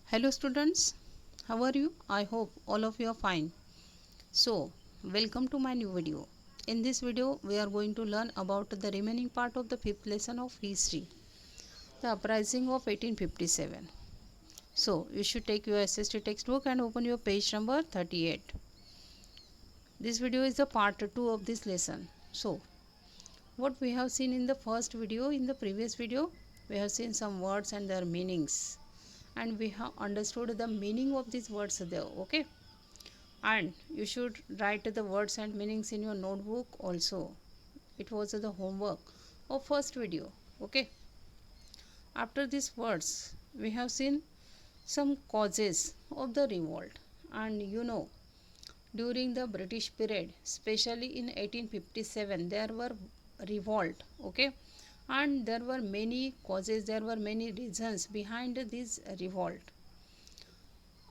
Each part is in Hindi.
Hello students, how are you? I hope all of you are fine. So, welcome to my new video. In this video, we are going to learn about the remaining part of the fifth lesson of history, the uprising of 1857. So, you should take your SST textbook and open your page number 38. This video is the part 2 of this lesson. So, what we have seen in the first video, in the previous video, we have seen some words and their meanings. And we have understood the meaning of these words there, okay? And you should write the words and meanings in your notebook also. It was the homework of first video, okay? After these words we have seen some causes of the revolt. And during the British period, especially in 1857, there were revolt, okay? And there were many causes, there were many reasons behind this revolt.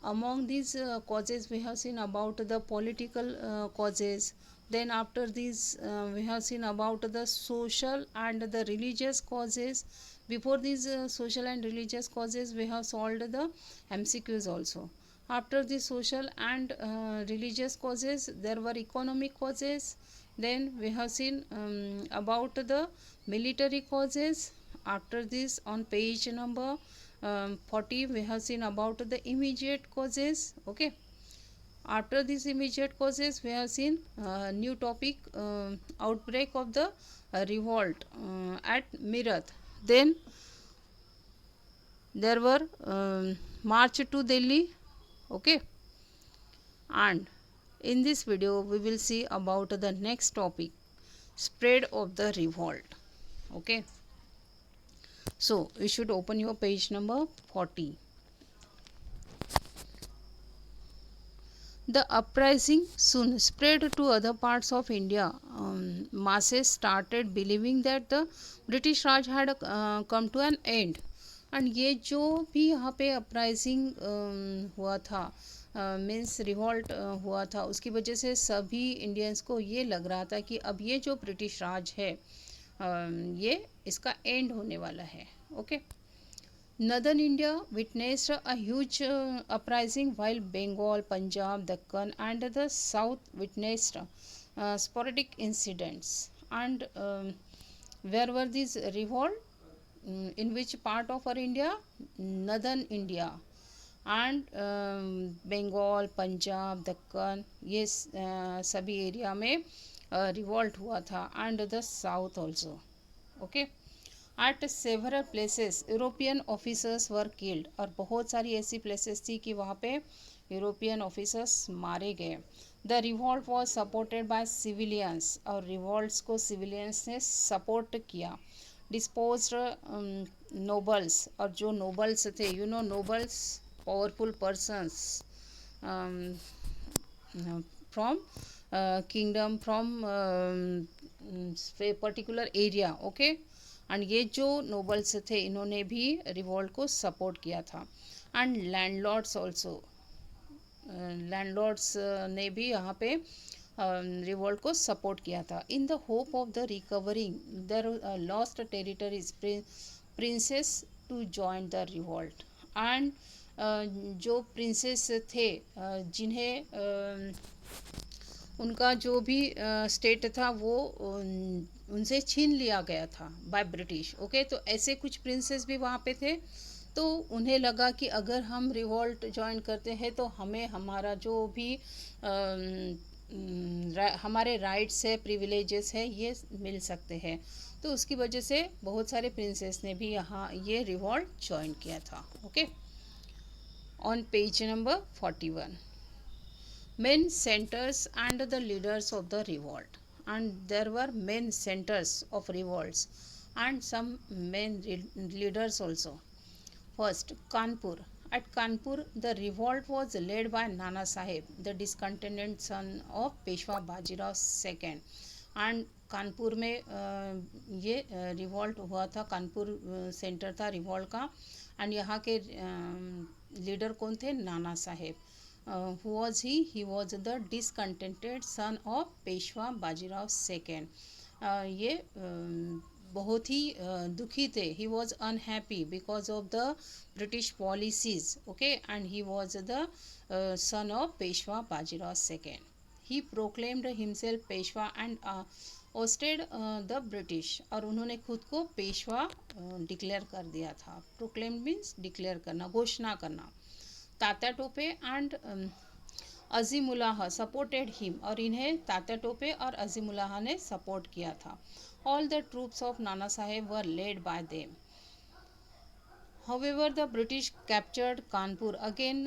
Among these causes we have seen about the political causes. Then after these we have seen about the social and the religious causes. Before these social and religious causes we have solved the MCQs also. After the social and religious causes there were economic causes. Then we have seen about the military causes. After this, on page number 40, we have seen about the immediate causes, okay? After these immediate causes we have seen new topic, outbreak of the revolt at Meerut. Then there were march to Delhi, okay? And in this video we will see about the next topic, spread of the revolt, okay? So you should open your page number 40. The uprising soon spread to other parts of India. Masses started believing that the British Raj had come to an end. And ये जो भी यहाँ पे अपराइजिंग हुआ था, मीन्स रिवॉल्ट हुआ था, उसकी वजह से सभी इंडियंस को ये लग रहा था कि अब ये जो ब्रिटिश राज है ये इसका एंड होने वाला है, okay? Northern India witnessed a huge uprising, while Bengal, Punjab, Deccan, and the south witnessed sporadic incidents. And where were these revolt? In which part of our India? Northern India. And Bengal, Punjab, Deccan, ये सभी एरिया में रिवॉल्ट हुआ था. And the south also, okay? Eight several places European officers were killed. और बहुत सारी ऐसी प्लेसेस थी कि वहाँ पे यूरोपियन ऑफिसर्स मारे गए. The revolt was supported by civilians. और रिवॉल्ट्स को सिविलियंस ने सपोर्ट किया. Dispose nobles. और जो नोबल्स थे, nobles powerful persons from kingdom, from particular area, okay? And ये जो नोबल्स थे इन्होंने भी रिवॉल्ट को सपोर्ट किया था. एंड लैंडलॉर्ड्स ऑल्सो, लैंडलॉर्ड्स ने भी यहाँ पे रिवॉल्ट को सपोर्ट किया था. In the hope of the recovering their lost territories, princes to join the revolt. And जो प्रिंसेस थे जिन्हें उनका जो भी स्टेट था वो उनसे छीन लिया गया था बाय ब्रिटिश, ओके? तो ऐसे कुछ प्रिंसेस भी वहाँ पे थे. तो उन्हें लगा कि अगर हम रिवॉल्ट ज्वाइन करते हैं तो हमें हमारा जो भी हमारे राइट्स है, प्रिविलेजेस है, ये मिल सकते हैं. तो उसकी वजह से बहुत सारे प्रिंसेस ने भी यहाँ ये रिवॉल्ट ज्वाइन किया था, okay? On page number 41, main centers and the leaders of the revolt. And there were main centers of revolts and some main leaders also. First, Kanpur. At Kanpur the revolt was led by Nana Sahib, the discontented son of Peshwa Bajirao II. and Kanpur में ये रिवॉल्ट हुआ था. कानपुर सेंटर था रिवॉल्ट का. एंड यहाँ के लीडर कौन थे? Nana Saheb. Who was he? He was the discontented son of Peshwa Bajirao II. ये बहुत ही दुखी थे. He was unhappy because of the British policies. Okay, and he was the sun of Peshwa Bajirao second. He proclaimed himself Peshwa and ousted the British. और उन्होंने खुद को पेशवा डिक्लेयर कर दिया था. प्रोक्लेम्ड मीन्स डिक्लेयर करना, घोषणा करना. Tatya Tope and Azimullah supported him. और इन्हें तात्या टोपे और अजीमुल्लाह ने सपोर्ट किया था. All the troops of Nana Saheb were led by them. However, the British captured Kanpur again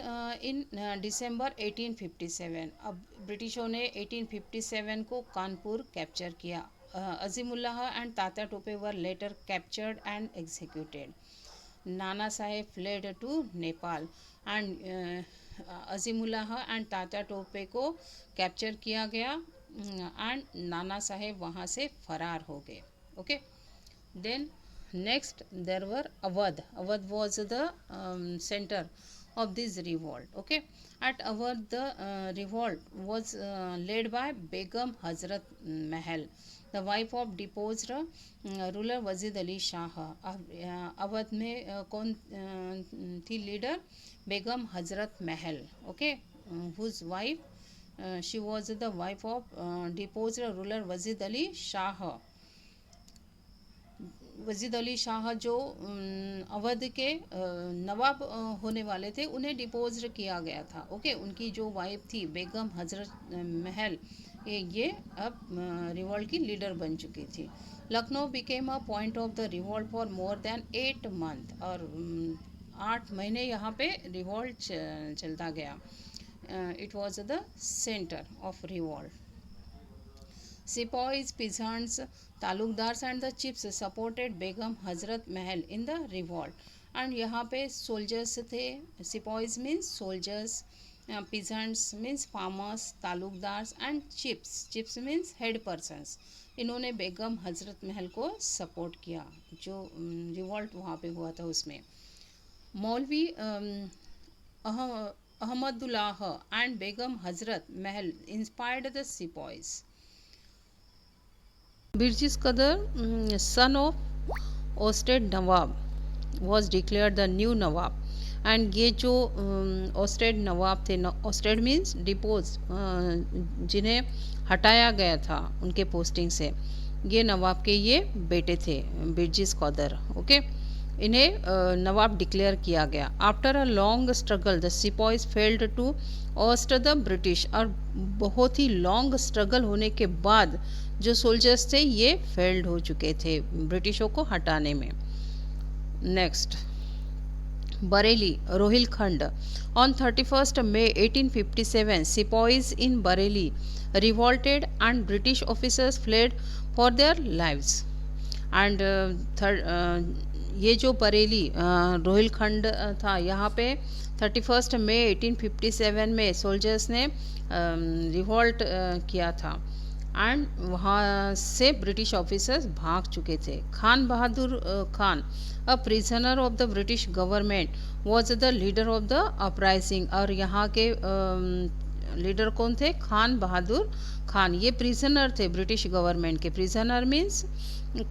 in December 1857. अब ब्रिटिशों ने 1857 को कानपुर कैप्चर किया. Azimullah and Tatya Tope were later captured and executed. Nana Saheb fled to Nepal and Azimullah and Tatya Tope को कैप्चर किया गया एंड नाना साहेब वहाँ से फरार हो गए. Okay, then next there were Awadh. Awadh was the center of this revolt. Okay, at Awadh the revolt was led by Begum Hazrat Mahal, the wife of deposed ruler Wazid Ali Shah. Awadh में कौन थी leader? Begum Hazrat Mahal. Okay, whose wife she was the wife of deposed ruler Wazid Ali Shah. Wajid Ali Shah जो अवध के नवाब होने वाले थे, उन्हें डिपोज किया गया था. ओके, उनकी जो वाइफ थी बेगम हजरत महल, ये अब रिवॉल्ट की लीडर बन चुकी थी. Lucknow became a point of the revolt for more than 8 month. और 8 महीने यहाँ पे रिवॉल्ट चलता गया. It was the centre of revolt. Sepoys, peasants, taluqdars and the chiefs supported Begum Hazrat Mahal in the revolt. And यहाँ पे सोल्जर्स थे. Sepoys means soldiers, peasants means farmers, taluqdars and chiefs means head persons. इन्होंने बेगम हजरत महल को सपोर्ट किया जो रिवॉल्ट वहाँ पे हुआ था उसमें. मौलवी Ahmadullah and Begum Hazrat Mahal inspired the sepoys. Birjis Qadar, son of Osted Nawab, was declared the new Nawab. And ये जो ओस्टेड नवाब थे, ओस्टेड मीन्स डिपोज, जिन्हें हटाया गया था उनके पोस्टिंग से, ये नवाब के ये बेटे थे बिरजिस कौदर. ओके, इन्हें नवाब डिक्लेयर किया गया. After a long struggle the sepoys failed to oust the British. और बहुत ही लॉन्ग स्ट्रगल होने के बाद जो सोल्जर्स थे ये फेल्ड हो चुके थे ब्रिटिशों को हटाने में. Next, Bareilly Rohilkhand. On 31st May 1857 sepoys in Bareilly revolted and British officers fled for their lives. And ये जो बरेली रोहिलखंड था, यहाँ पे 31st May 1857 में सोल्जर्स ने रिवॉल्ट किया था एंड वहाँ से ब्रिटिश ऑफिसर्स भाग चुके थे. Khan Bahadur Khan, a prisoner of the British government, was the leader of the uprising. और यहाँ के लीडर कौन थे? खान बहादुर खान. ये प्रिजनर थे ब्रिटिश गवर्नमेंट के. प्रिजनर मीन्स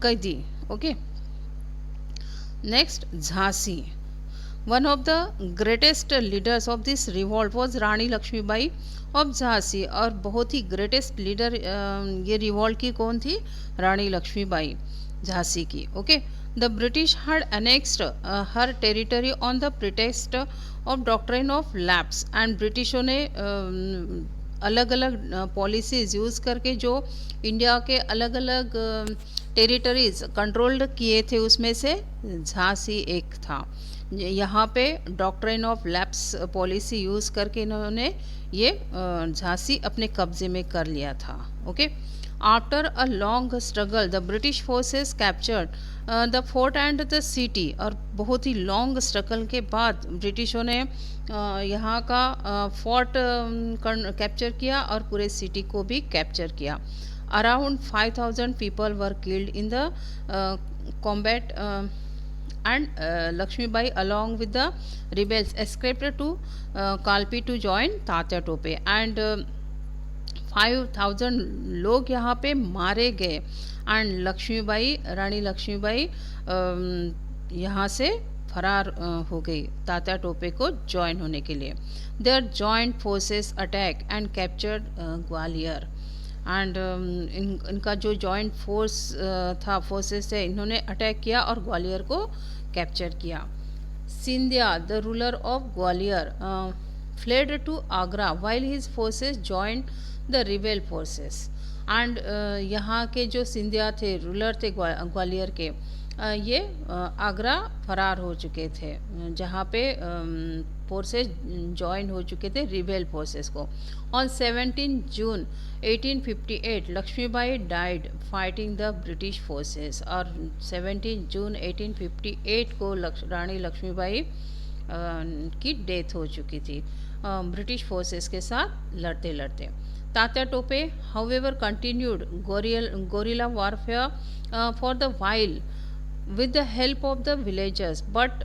कैदी. Okay, next, Jhansi. One of the greatest leaders of this revolt was Rani Laxmibai of Jhansi. और बहुत ही ग्रेटेस्ट लीडर ये रिवॉल्ट की कौन थी? रानी लक्ष्मीबाई झांसी की. Okay, the British had annexed her territory on the pretext of doctrine of lapse. And ब्रिटिशों ने अलग अलग पॉलिसीज यूज़ करके जो इंडिया के अलग अलग टेरिटरीज कंट्रोल्ड किए थे, उसमें से झांसी एक था. यहाँ पे doctrine of lapse policy use करके इन्होंने ये झांसी अपने कब्जे में कर लिया था. Okay, after a long struggle the British forces captured the fort and the city. और बहुत ही लॉन्ग स्ट्रगल के बाद ब्रिटिशों ने यहाँ का फोर्ट कैप्चर किया और पूरे सिटी को भी कैप्चर किया. Around 5000 people were killed in the combat and Lakshmibai along with the rebels escaped to Kalpi to join Tatya Tope. And 5,000 लोग यहाँ पे मारे गए। एंड लक्ष्मीबाई, रानी लक्ष्मीबाई यहाँ से फरार हो गई तात्या टोपे को ज्वाइन होने के लिए। Their joint forces attack and captured Gwalior. And इनका जो जॉइंट फोर्स फोर्सेस थे, इन्होंने अटैक किया और ग्वालियर को कैप्चर किया। Scindia, the ruler of Gwalior, fled to Agra while his forces joined the rebel forces. And यहाँ के जो सिंधिया थे, रूलर थे ग्वालियर के, ये आगरा फरार हो चुके थे, जहाँ पे फोर्सेस ज्वाइन हो चुके थे रिबेल फोर्सेस को। On 17 June 1858 Laxmibai died fighting the British forces. और 17 जून 1858 को रानी लक्ष्मीबाई की डेथ हो चुकी थी ब्रिटिश फोर्सेस के साथ लड़ते लड़ते। Tatya Tope however continued guerrilla warfare for the while with the help of the villagers, but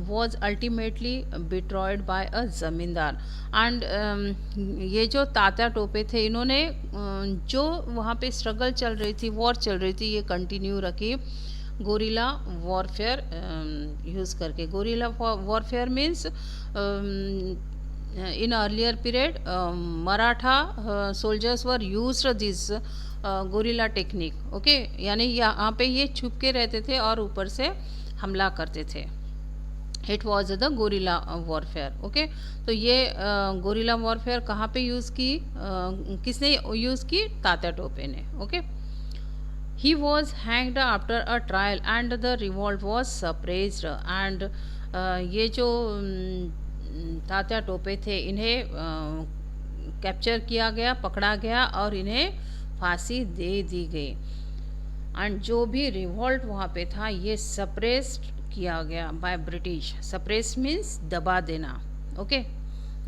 was ultimately betrayed by a zamindar. And ये जो तात्या टोपे थे, इन्होंने जो वहाँ पे स्ट्रगल चल रही थी, वॉर चल रही थी, ये कंटिन्यू रखी गोरिल्ला वॉरफेयर यूज़ करके। Guerrilla warfare means in earlier period Maratha soldiers were used this gorilla technique. Okay, यानी यहाँ पे ये छुप के रहते थे और ऊपर से हमला करते थे। It was the guerrilla warfare. Okay, तो ये गोरिल्ला वॉरफेयर कहाँ पे यूज़ की, किसने यूज़ की? तात्या टोपे ने। Okay, he was hanged after a trial and the revolt was suppressed. And ये जो तात्या टोपे थे, इन्हें कैप्चर किया गया, पकड़ा गया और इन्हें फांसी दे दी गई। एंड जो भी रिवॉल्ट वहाँ पे था, ये सप्रेस्ड किया गया बाय ब्रिटिश। सप्रेस्ड मीन्स दबा देना। Okay,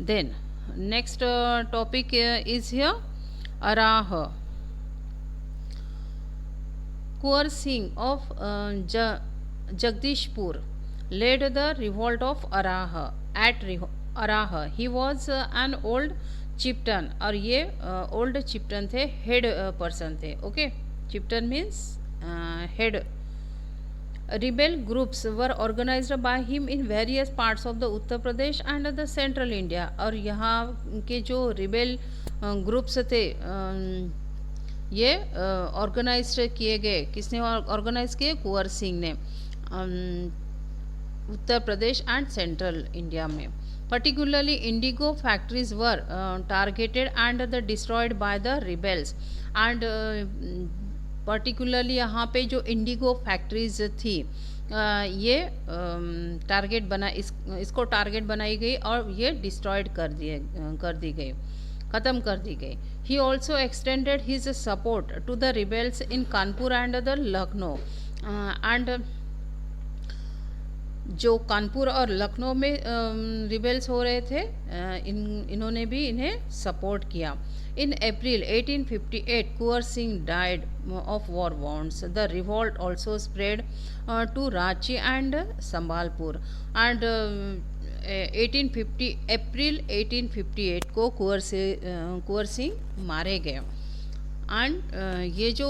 then next topic is here Arrah. Kunwar Singh of Jagdishpur led the revolt of Araha at Araha. He was an old chieftain, और ये ओल्ड चिप्टन थे, हेड पर्सन थे। Okay, chieftain means head. Rebel groups were organised by him in various parts of the Uttar Pradesh and the central India. और यहाँ के जो रिबेल ग्रुप्स थे, ये ऑर्गेनाइज किए गए। किसने ऑर्गेनाइज किए? कुंवर सिंह ने, उत्तर प्रदेश एंड सेंट्रल इंडिया में। Particularly Indigo factories were targeted and the destroyed by the rebels. And particularly यहाँ पे जो इंडिगो फैक्ट्रीज थी, ये टारगेट इसको टारगेट बनाई गई और ये डिस्ट्रॉयड कर दी गई, ख़त्म कर दी गई। He also extended his support to the rebels in Kanpur and the Lucknow. And जो कानपुर और लखनऊ में रिबेल्स हो रहे थे, इन्होंने भी इन्हें सपोर्ट किया। In April 1858 Kunwar Singh died of war wounds. The revolt also spread to Ranchi and Sambalpur. And 1850 अप्रैल 1858 को कुंवर सिंह मारे गए। एंड ये जो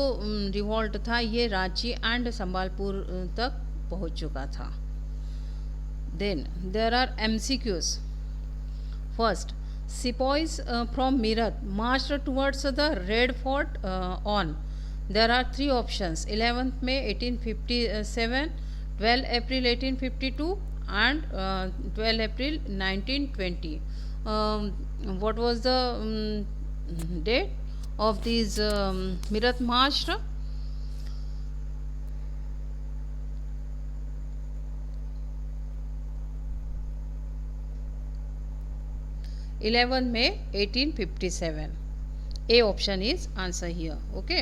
रिवॉल्ट था, ये रांची एंड संबालपुर तक पहुंच चुका था। Then there are MCQs. First, sepoys from Meerut marched towards the Red Fort on. There are three options: 11th May 1857, 12 April 1852, and 12 April 1920. What was the date of these Meerut march? 11 May 1857. A option is answer here. Okay,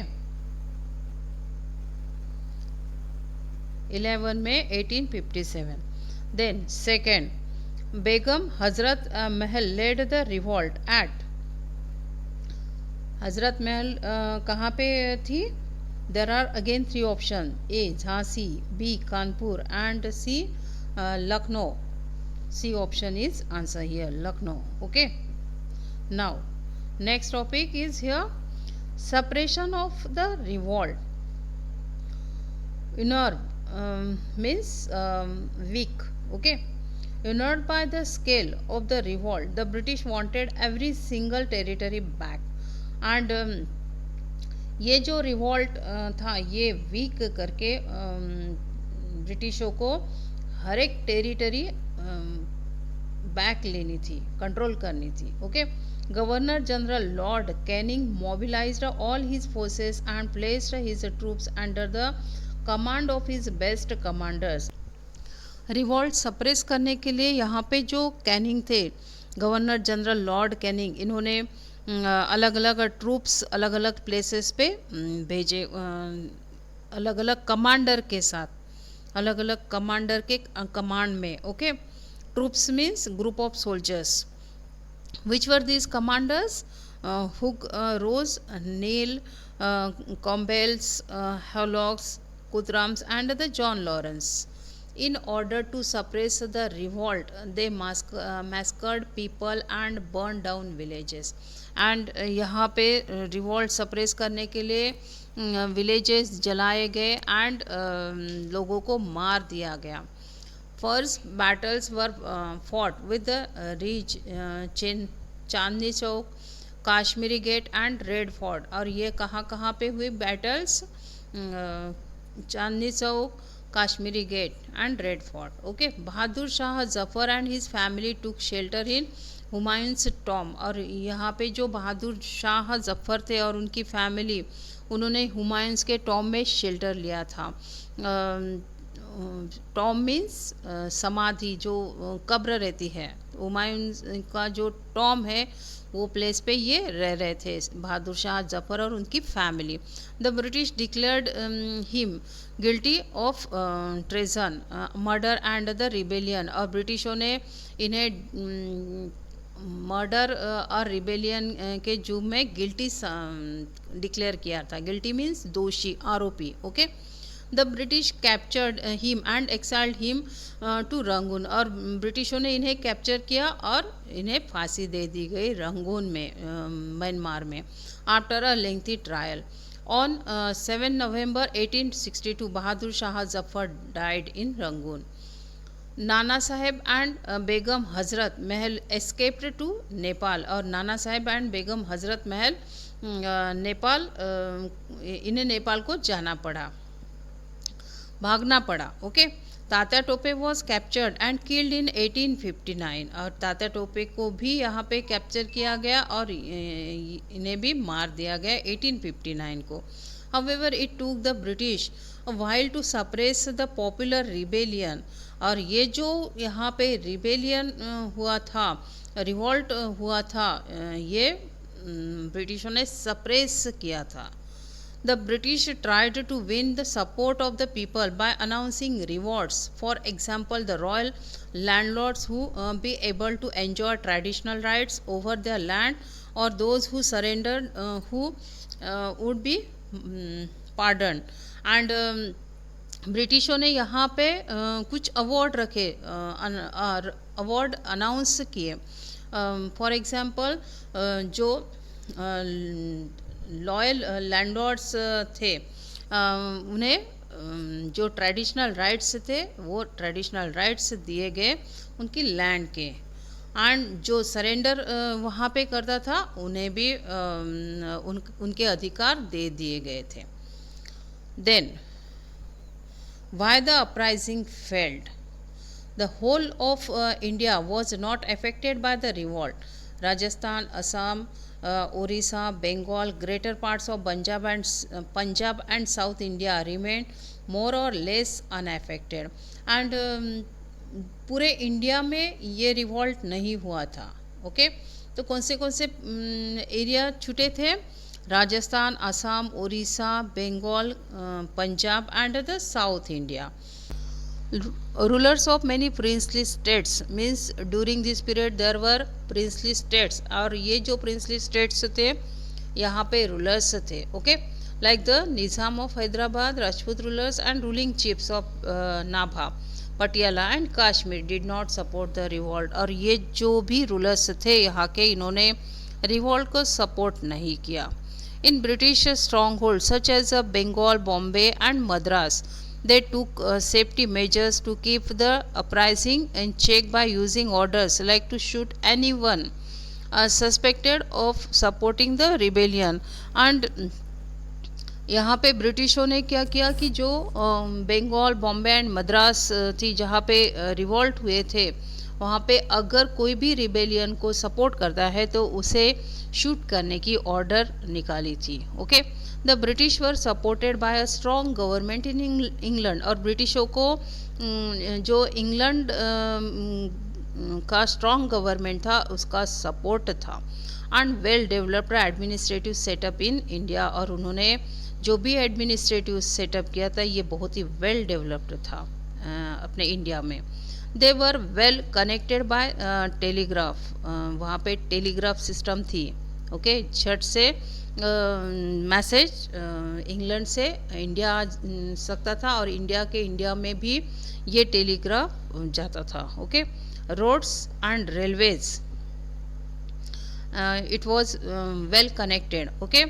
11 May 1857. Then second, Begum Hazrat Mahal led the revolt at. Hazrat Mahal कहाँ पे थी? There are again three options: A Jhansi, B Kanpur, and C Lucknow. C option is answer here, Lucknow. Okay, now Next topic is here suppression of the revolt. Unnerved means weak. Okay. Unnerved by the scale of the revolt, the British wanted every single territory back. And ये जो रिवॉल्ट था ये वीक करके ब्रिटिशों को हर एक टेरिटरी बैक लेनी थी, कंट्रोल करनी थी. Okay. Governor general Lord Canning mobilised all his forces and placed his troops under the command of his best commanders. Revolt suppress करने के लिए यहाँ पे जो कैनिंग थे, गवर्नर जनरल लॉर्ड कैनिंग, इन्होंने अलग अलग ट्रूप्स अलग अलग प्लेसेस पे भेजे, अलग अलग कमांडर के साथ, अलग अलग कमांडर के कमांड में. Okay. Troops means group of soldiers. Which were these commanders? Hugh, Rose, Neill, Campbells, Havelocks, Outrams and the John Lawrence. In order to suppress the revolt, they massacred people and burned down villages. And यहाँ पे रिवॉल्ट सप्रेस करने के लिए विलेजेस जलाए गए एंड लोगों को मार दिया गया. First battles were fought with the reach, Chandni Chowk, Kashmiri Gate and Red Fort. और ये कहाँ कहाँ पे हुई battles? Chandni Chowk, Kashmiri Gate and Red Fort. Okay. Bahadur Shah Zafar and his family took shelter in Humayun's tomb. और यहाँ पे जो बहादुर शाह जफर थे और उनकी फैमिली, उन्होंने हुमायूंस के टॉम में शेल्टर लिया था. टॉम मीन्स समाधि, जो कब्र रहती है. हुमायूंस का जो टॉम है वो प्लेस पे ये रह रहे थे, बहादुर शाह जफर और उनकी family. The British declared him guilty of treason, murder and the rebellion. और ब्रिटिशों ने इन्हें मर्डर और रिबेलियन के जुर्म में गिल्टी डिक्लेयर किया था. गिल्टी मीन्स दोषी, आरोपी. Okay. The British captured him and exiled him to Rangoon. और ब्रिटिशों ने इन्हें कैप्चर किया और इन्हें फांसी दे दी गई रंगून में, म्यांमार में. After a lengthy trial on 7 November 1862, Bahadur Shah Zafar died in Rangoon. Nana Saheb and Begum Hazrat Mahal escaped to Nepal. और नाना साहेब एंड बेगम हजरत महल नेपाल, इन्हें नेपाल को जाना पड़ा, भागना पड़ा. Okay. Tatya Tope was captured and killed in 1859. और तात्या टोपे को भी यहाँ पे कैप्चर किया गया और इन्हें भी मार दिया गया 1859 को. However, it took the British a while to suppress the popular rebellion. और ये जो यहाँ पे रिबेलियन हुआ था, रिवॉल्ट हुआ था, ये ब्रिटिशों ने सप्रेस किया था. The British tried to win the support of the people by announcing rewards. For example, the royal landlords who be able to enjoy traditional rights over their land, or those who surrendered who would be pardoned. And ब्रिटिशों ने यहाँ पे कुछ अवार्ड रखे, अवार्ड अनाउंस किए. फॉर एग्जांपल, जो लॉयल लैंडलॉर्ड्स थे, उन्हें जो ट्रेडिशनल राइट्स थे वो ट्रेडिशनल राइट्स दिए गए उनकी लैंड के. एंड जो सरेंडर वहाँ पे करता था उन्हें भी उनके अधिकार दे दिए गए थे. Then why the uprising failed? The whole of India was not affected by the revolt. Rajasthan, Assam, Orissa, Bengal, greater parts of Punjab and South India remained more or less unaffected. And पूरे इंडिया में ये रिवॉल्ट नहीं हुआ था. ओके. तो कौन से एरिया छूटे थे? Rajasthan, Assam, Orissa, Bengal, Punjab and the South India. Rulers of many princely states means during this period there were princely states. और ये जो princely states थे यहाँ पे rulers थे. Okay. Like the Nizam of Hyderabad, Rajput rulers and ruling chiefs of Nabha, Patiala and Kashmir did not support the revolt. और ये जो भी रूलर्स थे यहाँ के, इन्होंने रिवॉल्ट को सपोर्ट नहीं किया। In British stronghold such as Bengal, Bombay and Madras, they took safety measures to keep the uprising in check by using orders like to shoot anyone suspected of supporting the rebellion. And यहाँ पे ब्रिटिशों ने क्या किया कि जो बंगाल, बॉम्बे एंड मद्रास थी जहाँ पे रिवॉल्ट हुए थे, वहाँ पे अगर कोई भी रिबेलियन को सपोर्ट करता है तो उसे शूट करने की ऑर्डर निकाली थी। Okay, the British were supported by a strong government in England, और ब्रिटिशों को जो इंग्लैंड का स्ट्रॉन्ग गवर्नमेंट था उसका सपोर्ट था। And well developed administrative setup in India, और उन्होंने जो भी एडमिनिस्ट्रेटिव सेटअप किया था ये बहुत ही वेल डेवलप्ड था अपने इंडिया में। They were well connected by telegraph, वहाँ पे टेलीग्राफ सिस्टम थी। ओके, झट से मैसेज इंग्लैंड से इंडिया आ सकता था, और इंडिया में भी ये टेलीग्राफ जाता था। Okay, roads and railways, it was well connected. Okay,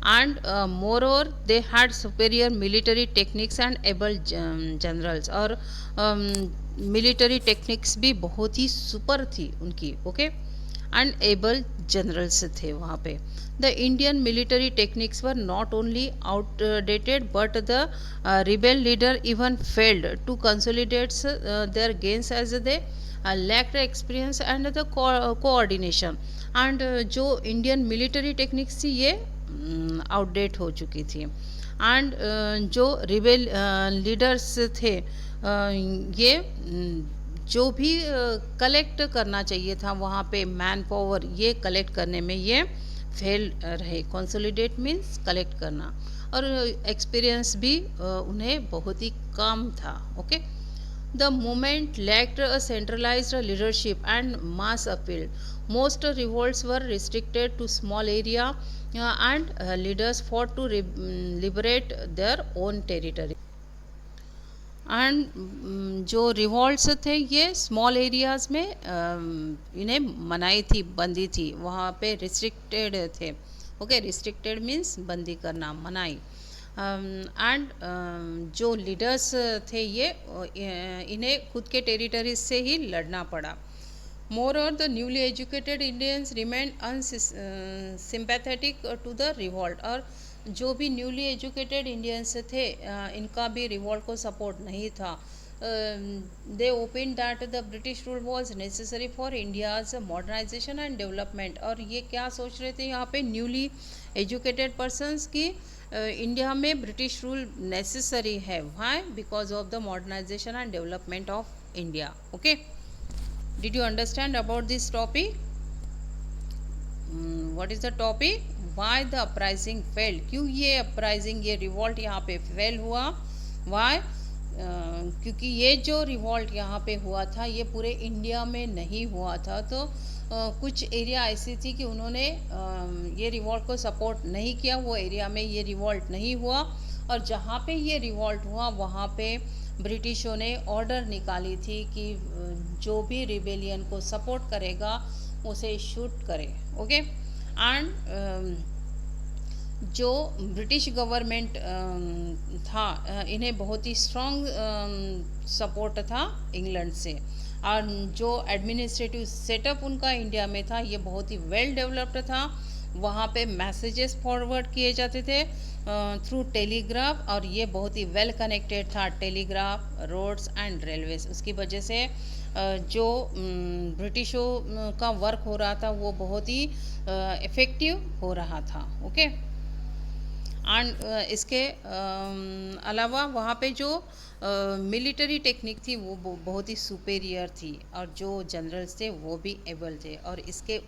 and moreover they had superior military techniques and able generals, और military techniques भी बहुत ही सुपर थी उनकी। ओके, एंड एबल जनरल्स थे वहाँ पे। The Indian military techniques were not only outdated but the rebel leader even failed to consolidate their gains as they lacked experience and the coordination. And जो इंडियन मिलिटरी टेक्निक्स थी ये आउटडेट हो चुकी थी। एंड जो रिबेल लीडर्स थे ये जो भी कलेक्ट करना चाहिए था वहाँ पे मैन पावर, ये कलेक्ट करने में ये फेल रहे। कंसोलिडेट मीन्स कलेक्ट करना, और एक्सपीरियंस भी उन्हें बहुत ही कम था। Okay, the movement lacked a centralised leadership and mass appeal. Most revolts were restricted to small area and leaders for to liberate their own territory. And जो रिवॉल्ट्स थे ये स्मॉल एरियाज़ में इन्हें मनाई थी, बंदी थी, वहाँ पे रिस्ट्रिक्टेड थे। ओके, रिस्ट्रिक्टेड मीन्स बंदी करना, मनाई। एंड जो लीडर्स थे ये इन्हें खुद के टेरिटरीज से ही लड़ना पड़ा। Moreover, the newly educated Indians remained unsympathetic to the revolt, और जो भी न्यूली एजुकेटेड इंडियंस थे इनका भी रिवॉल्ट को सपोर्ट नहीं था। They opined that the British rule was necessary for India's modernisation and development, और ये क्या सोच रहे थे यहाँ पे न्यूली एजुकेटेड पर्सनस की इंडिया में ब्रिटिश रूल नेसेसरी है। Why? Because of the modernisation and development of India. Okay, did you understand about this topic? What is the topic? Why the uprising fail, क्यों ये अपराइजिंग, ये रिवॉल्ट यहाँ पे फेल हुआ? वाई? क्योंकि ये जो रिवॉल्ट यहाँ पे हुआ था ये पूरे इंडिया में नहीं हुआ था, तो कुछ एरिया ऐसी थी कि उन्होंने ये रिवॉल्ट को सपोर्ट नहीं किया, वो एरिया में ये रिवॉल्ट नहीं हुआ, और जहाँ पे ये रिवॉल्ट हुआ वहाँ पे ब्रिटिशों ने ऑर्डर निकाली थी कि जो भी रिबेलियन को सपोर्ट करेगा उसे शूट करे। ओके, एंड जो ब्रिटिश गवर्नमेंट था इन्हें बहुत ही स्ट्रॉन्ग सपोर्ट था इंग्लैंड से, और जो एडमिनिस्ट्रेटिव सेटअप उनका इंडिया में था ये बहुत ही वेल डेवलप्ड था। वहाँ पे मैसेजेस फॉरवर्ड किए जाते थे थ्रू टेलीग्राफ, और ये बहुत ही वेल कनेक्टेड था, टेलीग्राफ, रोड्स एंड रेलवेज। उसकी वजह से जो ब्रिटिशों का वर्क हो रहा था वो बहुत ही इफ़ेक्टिव हो रहा था। ओके, एंड इसके अलावा वहाँ पे जो मिलिट्री टेक्निक थी वो बहुत ही सुपेरियर थी, और जो जनरल्स थे वो भी एबल थे। और इसके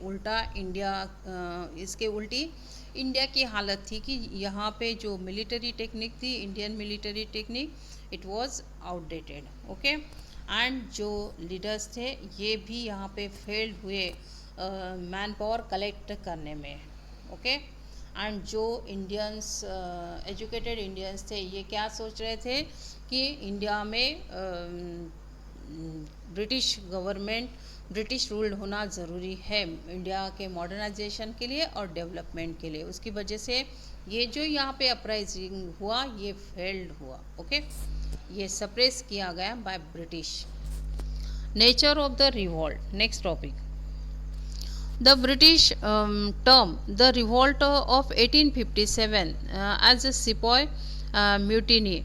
उल्टी इंडिया की हालत थी कि यहाँ पे जो मिलिट्री टेक्निक थी, Indian military technique, it was outdated. Okay, and जो लीडर्स थे ये भी यहाँ पे फेल्ड हुए मैन पावर कलेक्ट करने में। ओके, एंड जो इंडियंस एजुकेटेड इंडियंस थे ये क्या सोच रहे थे कि इंडिया में ब्रिटिश गवर्नमेंट ब्रिटिश रूल्ड होना ज़रूरी है इंडिया के मॉडर्नाइजेशन के लिए और डेवलपमेंट के लिए। उसकी वजह से ये जो यहाँ पे अपराइजिंग हुआ ये फेल्ड हुआ। ओके, ये सप्रेस किया गया by British. Nature of the revolt, next topic. The British term the revolt of 1857 as a sepoy mutiny,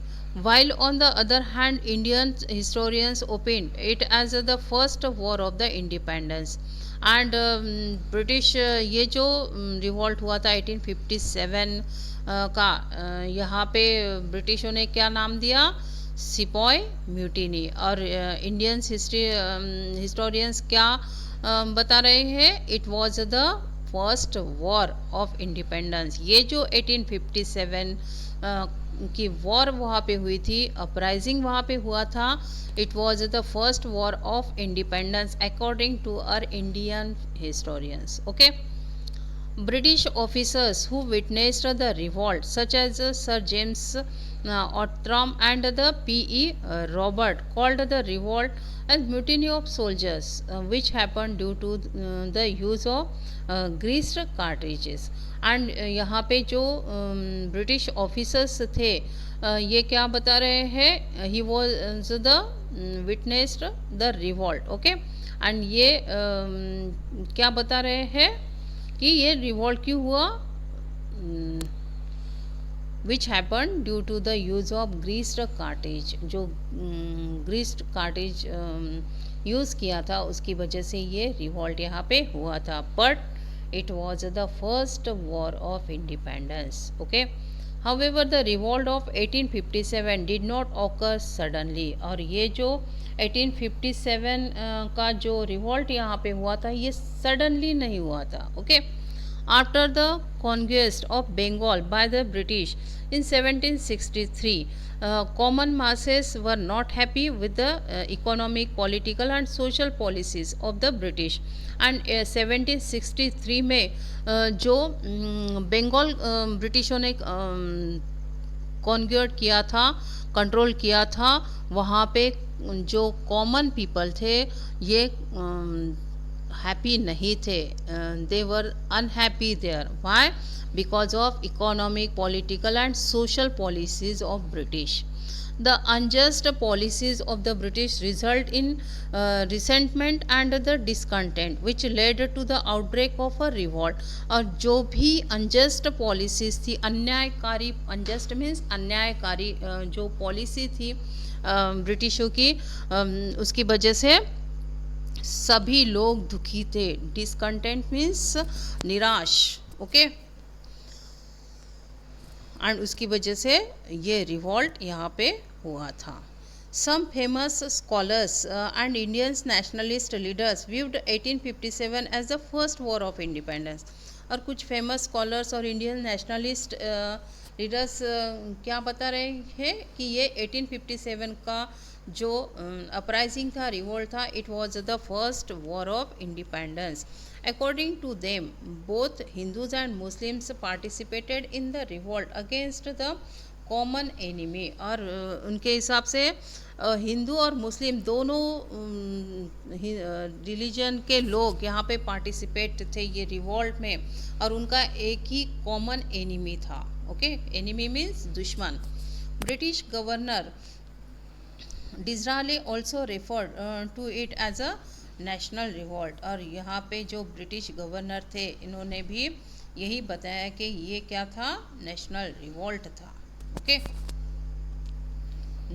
while on the other hand Indian historians opined it as the first war of the independence. And British ये जो रिवॉल्ट हुआ था 1857 का, यहाँ पे ब्रिटिशों ने क्या नाम दिया, सिपॉय म्यूटिनी। और इंडियन हिस्टोरियंस क्या बता रहे हैं, it was the first war of independence. ये जो 1857 की वॉर वहाँ पे हुई थी, अपराइजिंग वहाँ पे हुआ था, it was the first war of independence according to our Indian historians. Okay, British officers who witnessed the revolt, such as Sir James Outram and the P.E. Robert, called the revolt as mutiny of soldiers, which happened due to the use of greased cartridges. And यहाँ पे जो ब्रिटिश ऑफिसर्स थे, ये क्या बता रहे हैं, ही was the witnessed the revolt. Okay, and ये क्या बता रहे हैं कि ये रिवॉल्ट क्यों हुआ, which happen due to the use of greased cartridge, जो ग्रीस्ड कार्टेज यूज़ किया था उसकी वजह से ये रिवॉल्ट यहाँ पे हुआ था। But it was the first war of independence. Okay, however the revolt of 1857 did not occur suddenly, और ये जो 1857 का जो रिवॉल्ट यहाँ पे हुआ था ये सडनली नहीं हुआ था। Okay, after the conquest of Bengal by the British in 1763, common masses were not happy with the economic, political and social policies of the British. And 1763 में जो बंगाल ब्रिटिशों ने कॉन्क्यूर किया था, कंट्रोल किया था, वहाँ पे जो कॉमन पीपल थे ये हैप्पी नहीं थे, they were unhappy there. Why? Because of economic, political and social policies of British. The unjust policies of the British result in resentment and the discontent, which led to the outbreak of a revolt. और जो भी unjust policies थी, अन्यायकारी, unjust means अन्यायकारी जो पॉलिसी थी ब्रिटिशों की, उसकी वजह से सभी लोग दुखी थे। डिसकंटेंट मीन्स निराश। ओके, एंड उसकी वजह से ये रिवॉल्ट यहाँ पे हुआ था। Some famous scholars and Indians nationalist leaders viewed 1857 as the first war of independence. और कुछ फेमस स्कॉलर्स और इंडियन नेशनलिस्ट लीडर्स क्या बता रहे हैं कि ये 1857 का जो अपराइजिंग था, रिवोल्ट था, it was the first war of independence. According to them, both Hindus and Muslims participated in the revolt against the common enemy. और उनके हिसाब से हिंदू और मुस्लिम दोनों रिलीजन के लोग यहाँ पे पार्टिसिपेट थे ये रिवॉल्ट में, और उनका एक ही कॉमन एनिमी था। ओके, एनिमी मीन्स दुश्मन। British governor Disraeli also referred to it as a national revolt. और यहाँ पे जो ब्रिटिश गवर्नर थे इन्होंने भी यही बताया कि ये क्या था, नेशनल रिवॉल्ट था। Okay,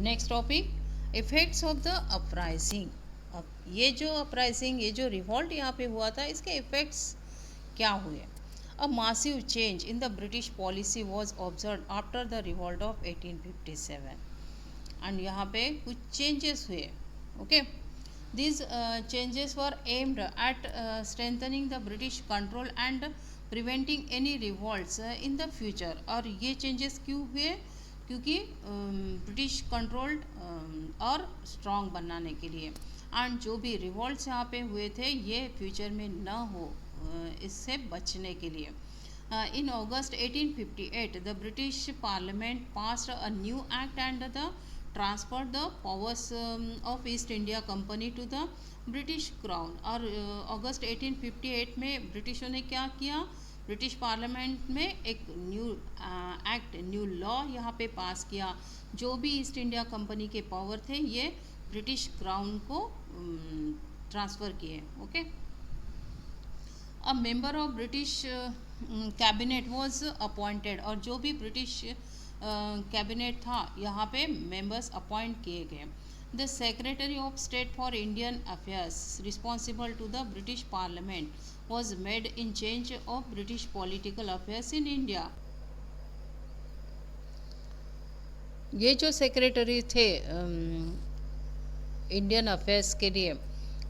next topic, effects of the uprising. अब ये जो अपराइजिंग, ये जो रिवॉल्ट यहाँ पे हुआ था, इसके इफेक्ट्स क्या हुए। A massive change in the British policy was observe after the revolt of 1857। And यहाँ पे कुछ चेंजेस हुए। Okay, These changes were aimed at strengthening the British control and preventing any revolts in the future. और ये changes क्यों हुए, क्योंकि ब्रिटिश कंट्रोल्ड और स्ट्रॉन्ग बनाने के लिए, एंड जो भी रिवॉल्ट्स यहाँ पे हुए थे ये फ्यूचर में न हो, इससे बचने के लिए। In August 1858, the British Parliament passed a new act and the transferred the powers of East India Company to the British crown. और अगस्त 1858 में ब्रिटिशों ने क्या किया, ब्रिटिश पार्लियामेंट में एक न्यू एक्ट, न्यू लॉ यहाँ पे पास किया। जो भी ईस्ट इंडिया कंपनी के पावर थे ये ब्रिटिश क्राउन को ट्रांसफ़र किए। Okay, a member of British cabinet was appointed, और जो भी ब्रिटिश कैबिनेट था यहाँ पे मेंबर्स अपॉइंट किए गए। The secretary of state for Indian affairs responsible to the British parliament was made in charge of British political affairs in India. ये जो सेक्रेटरी थे इंडियन अफेयर्स के लिए,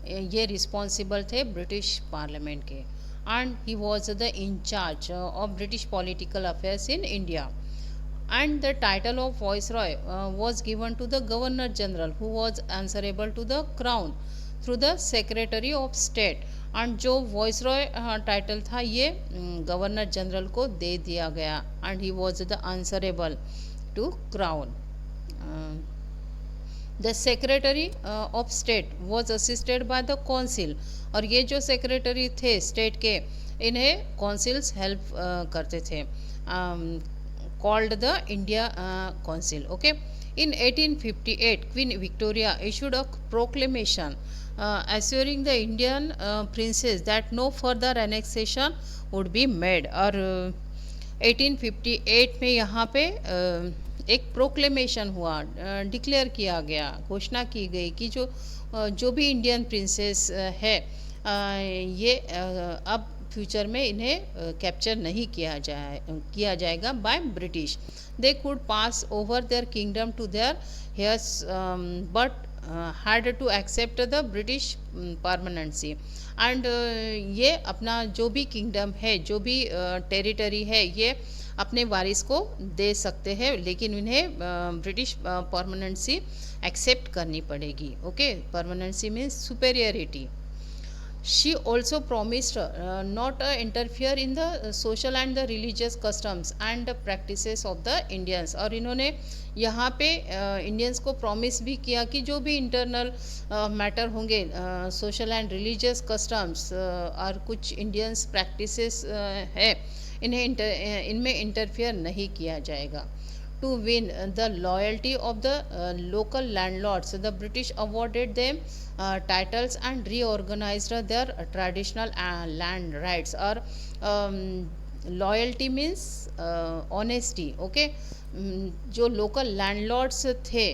ये रिस्पॉन्सिबल थे ब्रिटिश पार्लियामेंट के, and he was the in charge of British political affairs in India. And the title of Viceroy was given to the Governor General, who was answerable to the Crown through the Secretary of State. And जो Viceroy टाइटल था ये गवर्नर जनरल को दे दिया गया, and he was the answerable to Crown. The secretary of state was assisted by the council, और ये जो सेक्रेटरी थे स्टेट के, इन्हें काउंसिल्स हेल्प करते थे, called the India Council. Okay, in 1858 Queen Victoria issued a proclamation assuring the Indian princes that no further annexation would be made. और 1858 में यहाँ पे एक प्रोक्लेमेशन हुआ, डिक्लेयर किया गया, घोषणा की गई कि जो भी इंडियन प्रिंसेस है ये अब फ्यूचर में इन्हें कैप्चर नहीं किया जाएगा by British. They could pass over their kingdom to their heirs but had to accept the British permanency. And ये अपना जो भी किंगडम है, जो भी टेरिटरी है, ये अपने वारिस को दे सकते हैं, लेकिन उन्हें ब्रिटिश परमानेंसी एक्सेप्ट करनी पड़ेगी। Okay, permanency means superiority. She also promised not interfere in the social and the religious customs and practices of the Indians। और इन्होंने यहाँ पे इंडियंस को प्रॉमिस भी किया कि जो भी इंटरनल मैटर होंगे, सोशल एंड रिलीजियस कस्टम्स और कुछ इंडियंस प्रैक्टिसेस है, इनमें इंटरफेयर नहीं किया जाएगा। To win the loyalty of the local landlords, the British awarded them titles and reorganized their traditional land rights। और loyalty means honesty। okay, जो local landlords थे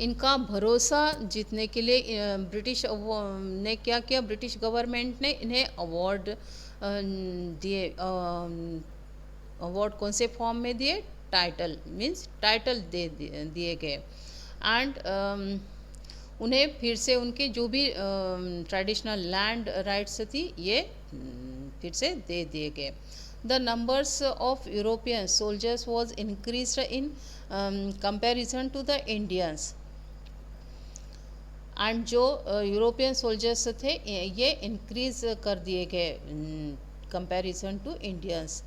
इनका भरोसा जीतने के लिए ब्रिटिश ने क्या किया, ब्रिटिश गवर्नमेंट ने इन्हें अवार्ड दिए। अवार्ड कौन से फॉर्म में दिए, टाइटल मीन्स टाइटल दे दिए गए। एंड उन्हें फिर से उनके जो भी ट्रेडिशनल लैंड राइट्स थी ये फिर से दे दिए गए। The numbers of European soldiers was increased in comparison to the Indians. And जो यूरोपियन सोल्जर्स थे ये इंक्रीज कर दिए गए comparison to Indians.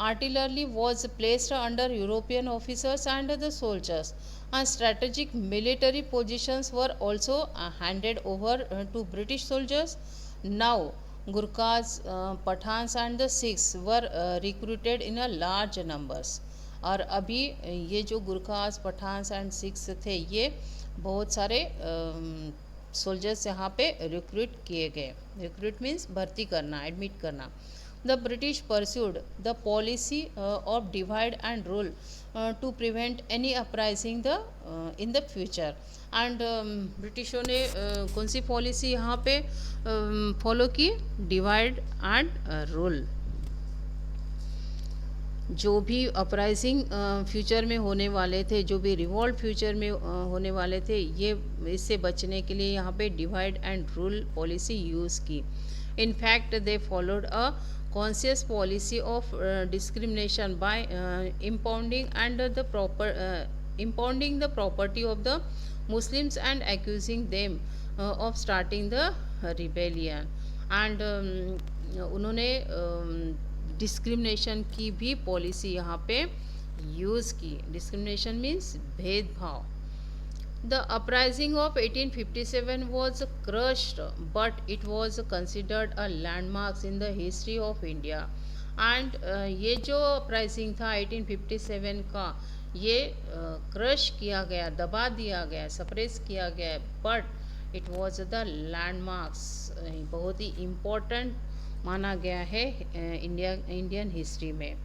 Artillery was placed under European officers and the soldiers, and strategic military positions were also handed over to British soldiers. Now Gurkhas, Pathans and the Sikhs were recruited in a large numbers। और अभी ये जो गुरखास, पठान्स एंड सिख्स थे ये बहुत सारे सोल्जर्स यहाँ पे रिक्रूट किए गए। रिक्रूट मीन्स भर्ती करना, एडमिट करना। The British pursued the policy of divide and rule to prevent any uprising in the future। and ब्रिटिशों ने कौन सी पॉलिसी यहाँ पे फॉलो की, डिवाइड एंड रूल। जो भी अपराइजिंग फ्यूचर में होने वाले थे, जो भी रिवॉल्ट फ्यूचर में होने वाले थे, ये इससे बचने के लिए यहाँ पे divide and rule policy use की। In fact, they followed a conscious policy of discrimination by impounding the property of the Muslims and accusing them of starting the rebellion। and उन्होंने डिस्क्रिमिनेशन की भी पॉलिसी यहाँ पे यूज़ की। डिस्क्रिमिनेशन मीन्स भेदभाव। The uprising of 1857 was crushed, but it was considered a landmark in the history of India. And ये जो अपराइजिंग था 1857 का, ये क्रश किया गया, दबा दिया गया, सप्रेस किया गया, but it was the landmarks, बहुत ही इम्पोर्टेंट माना गया है इंडियन हिस्ट्री में.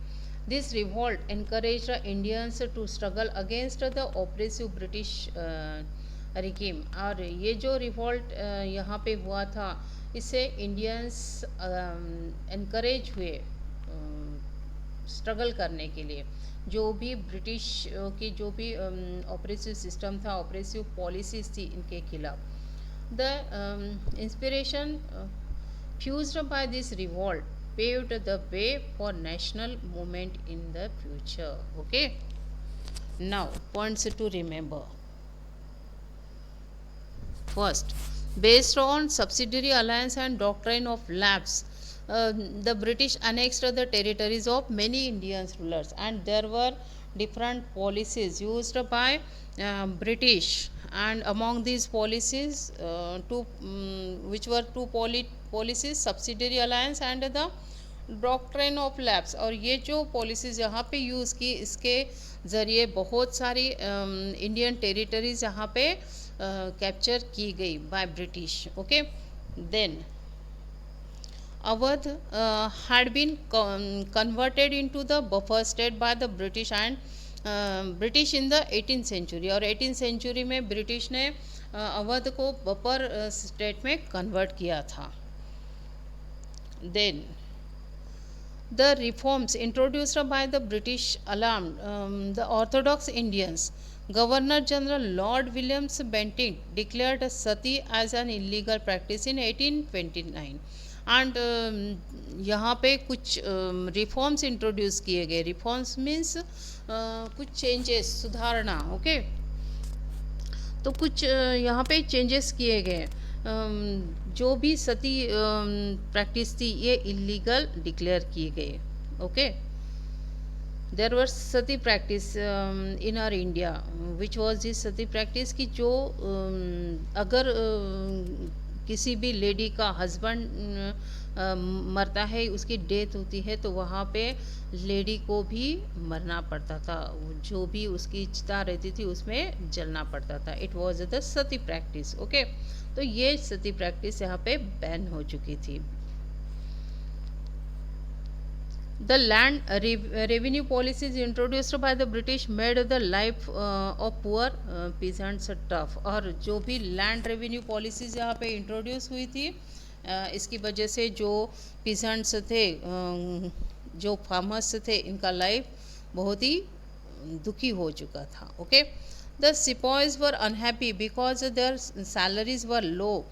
This revolt encouraged the Indians to struggle against the oppressive British regime. और ये जो रिवॉल्ट यहाँ पे हुआ था, इससे इंडियंस encourage हुए स्ट्रगल करने के लिए. जो भी ब्रिटिश की जो भी ऑपरेसिव सिस्टम था, ऑपरेसिव पॉलिसीज थी इनके खिलाफ. The inspiration fused by this revolt paved the way for national movement in the future. Okay, now points to remember. First, based on subsidiary alliance and doctrine of lapse, the British annexed the territories of many Indian rulers, and there were different policies used by British. And among these policies, which were two policies, subsidiary alliance and the doctrine of lapse. और ये जो पॉलिसीज़ यहाँ पे यूज़ की, इसके ज़रिए बहुत सारी इंडियन टेरिटरीज यहाँ पे कैप्चर की गई by British. Okay, then Awadh had been converted into the buffer state by the British and British in the 18th century. और 18th सेंचुरी में ब्रिटिश ने अवध को बफर स्टेट में कन्वर्ट किया था. Then the reforms introduced by the British alarmed the Orthodox Indians. Governor General Lord Williams Bentinck declared sati as an illegal practice in 1829. And यहाँ पे कुछ रिफॉर्म्स इंट्रोड्यूस किए गए. रिफॉर्म्स मीन्स कुछ चेंजेस, सुधारना. ओके, तो कुछ यहाँ पे चेंजेस किए गए. जो भी सती प्रैक्टिस थी ये इलीगल डिक्लेयर किए गए. Okay, there were Sati practice in R India. Which was this Sati practice कि जो अगर किसी भी लेडी का हस्बैंड मरता है, उसकी डेथ होती है, तो वहाँ पे लेडी को भी मरना पड़ता था. जो भी उसकी चिता रहती थी उसमें जलना पड़ता था. It was the Sati practice. Okay, तो ये सती प्रैक्टिस यहाँ पे बैन हो चुकी थी. The land revenue policies introduced by the British made the life of poor peasants tough. और जो भी लैंड रेवेन्यू पॉलिसीज यहाँ पे इंट्रोड्यूस हुई थी, इसकी वजह से जो पीजेंट्स थे, जो फार्मर्स थे, इनका लाइफ बहुत ही दुखी हो चुका था. Okay, the sepoys were unhappy because their salaries were low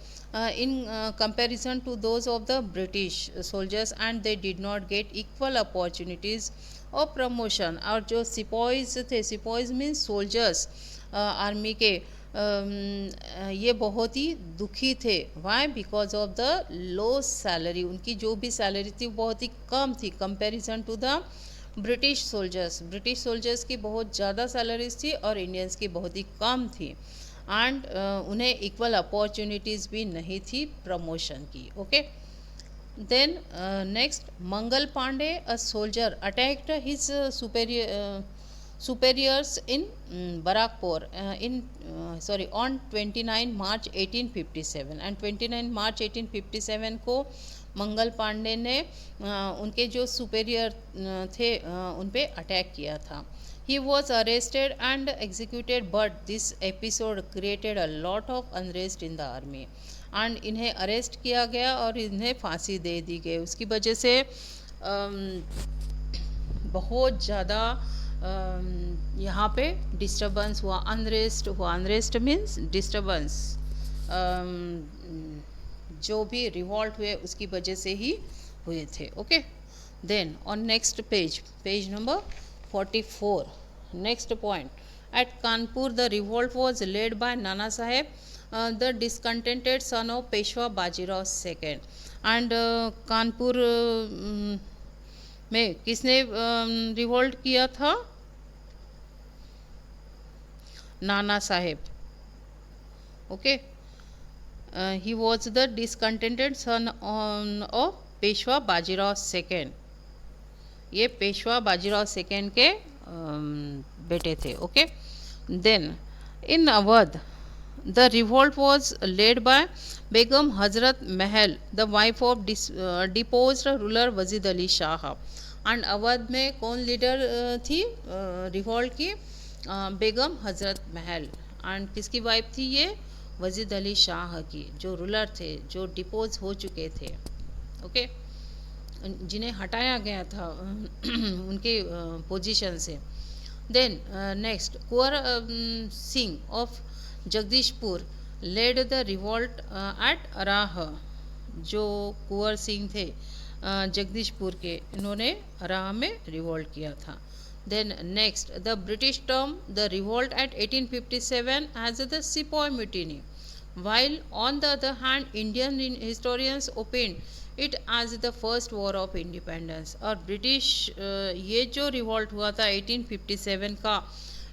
in comparison to those of the British soldiers, and they did not get equal opportunities of promotion. और जो सिपॉइज थे, सिपॉइज मीन्स सोल्जर्स, आर्मी के, ये बहुत ही दुखी थे. Why? Because of the low salary. उनकी जो भी सैलरी थी बहुत ही कम थी comparison to the British soldiers. British soldiers की बहुत ज़्यादा सैलरीज थी और इंडियंस की बहुत ही कम थी. एंड उन्हें इक्वल अपॉर्चुनिटीज़ भी नहीं थी प्रमोशन की. Okay, then next, Mangal Pandey, a soldier, attacked his superiors in Barakpur on 29 March 1857. and 29 March 1857 को मंगल पांडे ने उनके जो सुपेरियर थे उन पे अटैक किया था. He was arrested and executed, but this episode created a lot of unrest in the army. and इन्हें अरेस्ट किया गया और इन्हें फांसी दे दी गई. उसकी वजह से बहुत ज़्यादा यहाँ पे डिस्टर्बेंस हुआ, अनरेस्ट हुआ. Unrest means disturbance. जो भी रिवॉल्ट हुए उसकी वजह से ही हुए थे. Okay, then on next page, page number 44, next point. At Kanpur the revolt was led by Nana Saheb, the discontented son of Peshwa Bajirao second. And Kanpur में किसने रिवॉल्ट किया था? Nana Saheb. Okay. He was the discontented son of Peshwa Bajirao second. ये पेशवा बाजीराव सेकेंड के बेटे थे. Okay. Then in Awadh the revolt was led by Begum Hazrat Mahal, the wife of deposed ruler Wajid Ali Shah. And Awadh में कौन लीडर थी रिवोल्ट की? बेगम हजरत महल. एंड किसकी वाइफ थी ये? वजीद अली शाह की, जो रूलर थे, जो डिपोज हो चुके थे. ओके. जिन्हें हटाया गया था उनके पोजीशन से. Then next Kunwar Singh of Jagdishpur led the revolt at Arrah. जो कुंवर सिंह थे जगदीशपुर के, इन्होंने अराह में रिवोल्ट किया था. Then next the British term the revolt at 1857 as the sepoy mutiny, while on the other hand Indian historians opened it as the first war of independence. और ब्रिटिश ये जो रिवॉल्ट हुआ था 1857 का,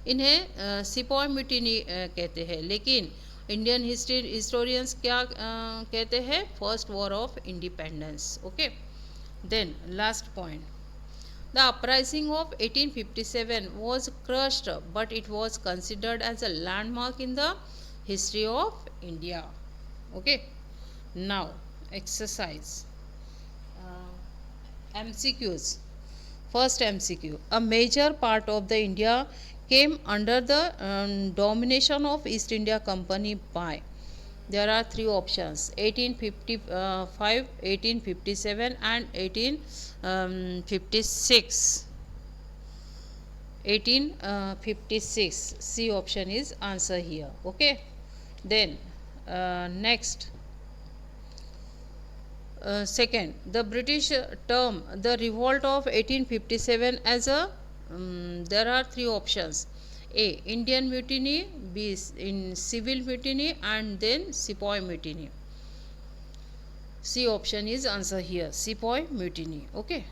इन्हें सिपॉय म्यूटिनी कहते हैं, लेकिन इंडियन हिस्टोरियंस क्या कहते हैं? First war of independence. Okay. Then last point, the uprising of 1857 was crushed, but it was considered as a landmark in the history of India. Okay. Now exercise MCQs. First MCQ: a major part of the India came under the domination of East India Company by. There are three options: 1855, 1857 and 1856. 1856. C option is answer here. Okay. Then next, second, the British term the revolt of 1857 as a there are three options: A. Indian mutiny, B. in civil mutiny, and then Sepoy mutiny. C option is answer here, Sepoy mutiny. Okay.